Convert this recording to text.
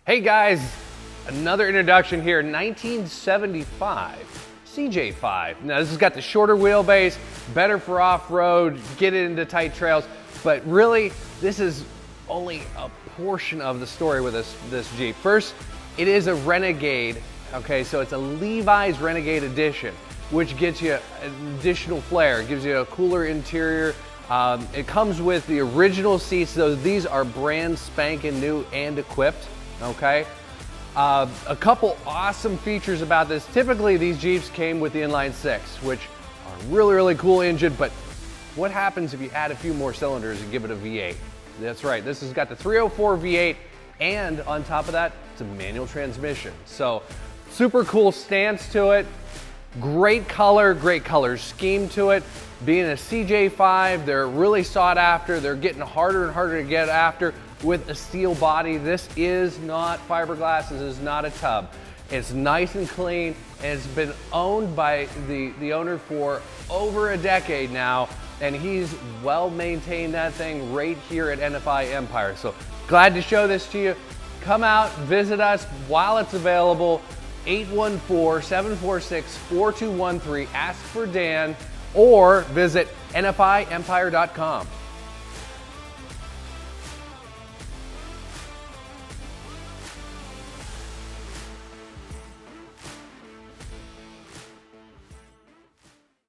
Hey guys, another introduction here, 1975 CJ5. Now this has got the shorter wheelbase, better for off-road, get it into tight trails, but really this is only a portion of the story with this Jeep. First, it is a Renegade, okay, so it's a Levi's Renegade edition, which gets you an additional flair. It gives you a cooler interior. It comes with the original seats, so these are brand spanking new and equipped. Okay, a couple awesome features about this. Typically these Jeeps came with the inline six, which are really cool engine, but what happens if you add a few more cylinders and give it a V8? That's right, this has got the 304 V8, and on top of that, it's a manual transmission. So super cool stance to it, great color scheme to it. Being a CJ5, they're really sought after. They're getting harder and harder to get after with a steel body. This is not fiberglass, this is not a tub. It's nice and clean, and it's been owned by the owner for over a decade now, and he's well maintained that thing right here at NFI Empire. So glad to show this to you. Come out, visit us while it's available. 814-746-4213, ask for Dan, or visit nfiempire.com.